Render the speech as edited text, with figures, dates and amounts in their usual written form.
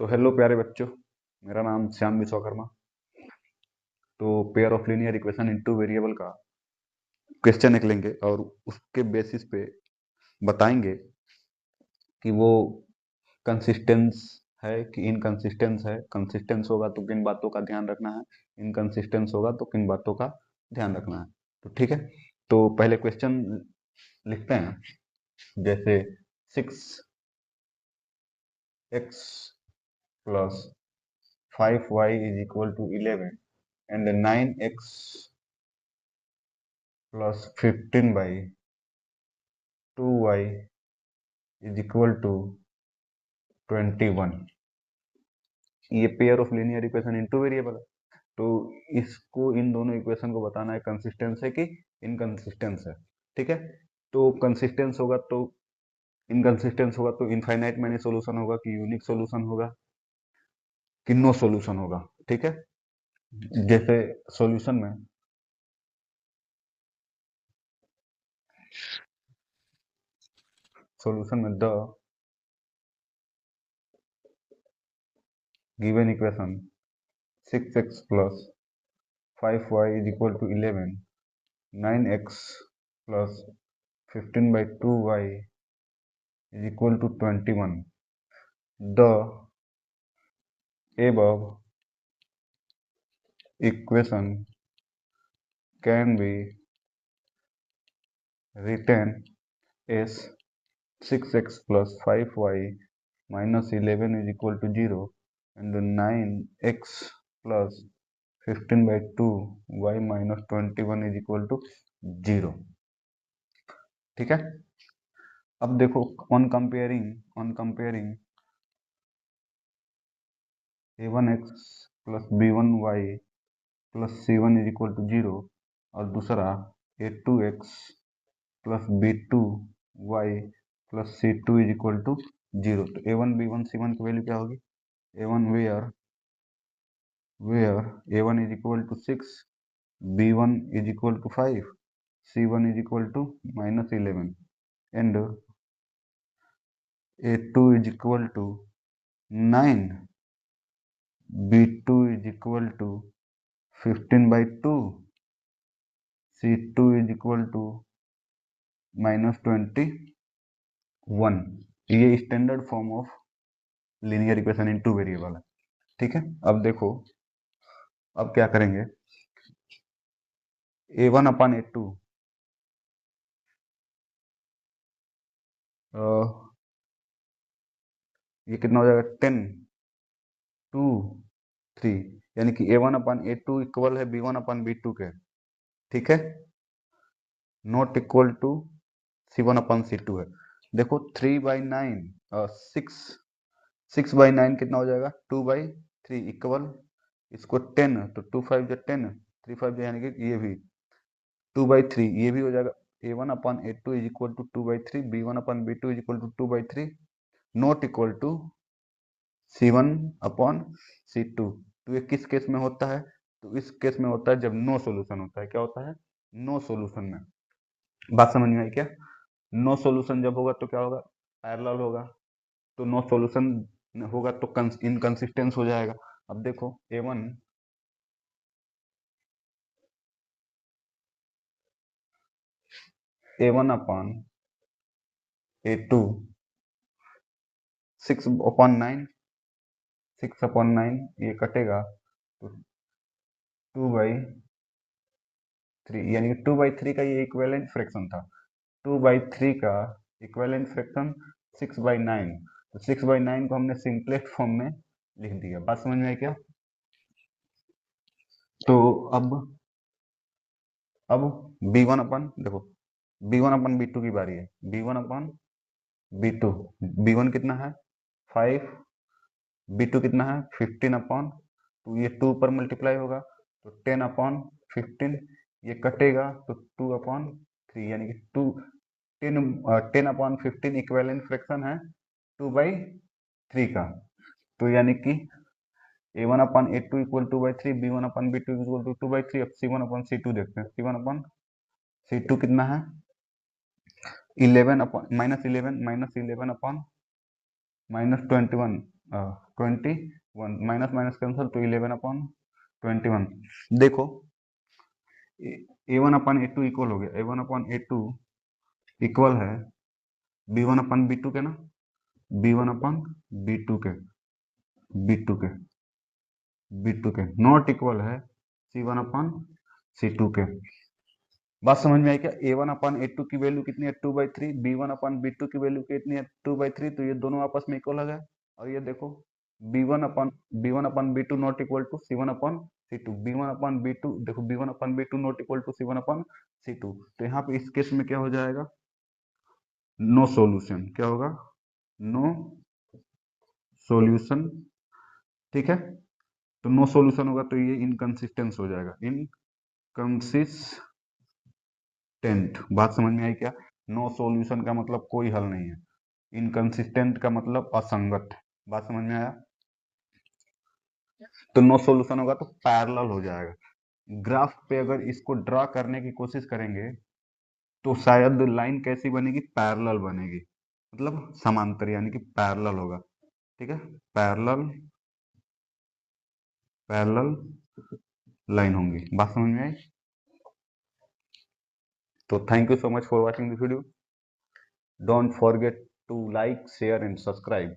तो हेलो प्यारे बच्चों। मेरा नाम श्याम विश्वकर्मा। तो pair of linear equation in two variable का क्वेश्चन निकलेंगे और उसके बेसिस पे बताएंगे कि वो कंसिस्टेंस है कि इनकंसिस्टेंस है। कंसिस्टेंस होगा तो किन बातों का ध्यान रखना है, इनकंसिस्टेंस होगा तो किन बातों का ध्यान रखना है। तो ठीक है, तो पहले क्वेश्चन लिखते हैं। जैसे 6x plus 5y is equal to 11 and 9x plus 15/2y is equal to 21। ये pair of linear equation in two variable है। तो इसको, इन दोनों इक्वेशन को बताना है कंसिस्टेंस है कि इनकंसिस्टेंस है। ठीक है, तो कंसिस्टेंस होगा तो, इनकंसिस्टेंस होगा तो इनफाइनाइट मैनी सोल्यूशन होगा कि यूनिक सोल्यूशन होगा कि नो सोल्यूशन होगा। ठीक है, जैसे सॉल्यूशन में the given equation 6x plus 5y is equal to 11, 9x plus 15/2y is equal to 21. The above equation can be written as 6x plus 5y minus 11 is equal to 0 and 9x plus 15/2y minus 21 is equal to 0. ठीक है, अब देखो, on comparing a1x plus b1y plus c1 is equal to 0 और दूसरा a2x plus b2y plus c2 is equal to 0। तो a1 b1 c1 की value क्या होगी? a1 where a1 is equal to 6, b1 is equal to 5, c1 is equal to -11 and a2 is equal to 9, b2 is equal to 15/2, c2 is equal to -21। ये standard form of linear equation in two variable है। ठीक है, अब देखो, अब क्या करेंगे। a1/a2 ये कितना हो जाएगा? 10, 2, 3, यानी कि a1/a2 इक्वल है b1/b2 के। ठीक है, नॉट इक्वल टू c1/c2 है। देखो 3/9, 6/9 कितना हो जाएगा? 2/3 इक्वल, इसको 10 तो 2 5 10, 3 5 यानी कि ये भी 2/3, ये भी हो जाएगा। a1/a2 is equal to 2/3, b1/b2 is equal to 2/3, not equal to c1/c2। तो ये किस केस में होता है? तो इस केस में होता है जब नो सॉल्यूशन होता है। क्या होता है? नो सॉल्यूशन में। बात समझ में आई क्या? नो सॉल्यूशन जब होगा तो क्या होगा? पैरेलल होगा। तो नो सॉल्यूशन होगा तो इनकंसिस्टेंस हो जाएगा। अब देखो a1/a2 6/9, 6/9 ये कटेगा तो 2/3, यानी कि 2/3 का ये इक्विवेलेंट फ्रैक्शन था। 2/3 का इक्विवेलेंट फ्रैक्शन 6/9। तो 6/9 को हमने सिंपलेस्ट फॉर्म में लिख दिया। बात समझ में आई क्या? तो अब देखो, b1/b2 की बारी है। b1/b2, b1 कितना है? 5, b2 कितना है? 15 तो ये 2 पर मल्टीप्लाई होगा तो 10/15, ये कटेगा तो 2/3, यानी कि 10/15 इक्विवेलेंट फ्रैक्शन है 2/3 का। तो यानी कि a1/a2 equal 2/3, b1/b2 equal to 2/3। अब c1/c2 देखते हैं। c1/c2 कितना है? 11 -11 -11/-21, 21, माइनस माइनस कैंसल तो 11/21। देखो A1/A2 इक्वल हो गया, A1/A2 इक्वल है B1/B2 के ना, B1/B2 के, B2 के, B2 के नॉट इक्वल है C1/C2 के। बात समझ में आई क्या? A1/A2 की वैल्यू कितनी है 2/3, B1/B2 की वैल्यू कितनी है 2/3, तो ये दोनों आपस में इक्वल हो गए। और ये देखो B1/B2 not equal to C1/C2, B1/B2 देखो, B1/B2 not equal to C1/C2, तो यहाँ पे इस केस में क्या हो जाएगा? No solution. क्या होगा? No solution. ठीक है, तो नो सॉल्यूशन होगा तो ये इनकंसिस्टेंस हो जाएगा, इनकंसिस्टेंट। बात समझ में आई क्या? नो सॉल्यूशन का मतलब कोई हल नहीं है, इनकंसिस्टेंट का मतलब असंगत। बात समझ में आया? तो नो सॉल्यूशन होगा तो पैरेलल हो जाएगा। ग्राफ पे अगर इसको ड्रा करने की कोशिश करेंगे तो शायद लाइन कैसी बनेगी? पैरेलल बनेगी, मतलब समांतर, यानी कि पैरेलल होगा। ठीक है, पैरेलल, पैरेलल लाइन होंगी। बात समझ में आई? तो thank you so much for watching this video. Don't forget to like, share and subscribe.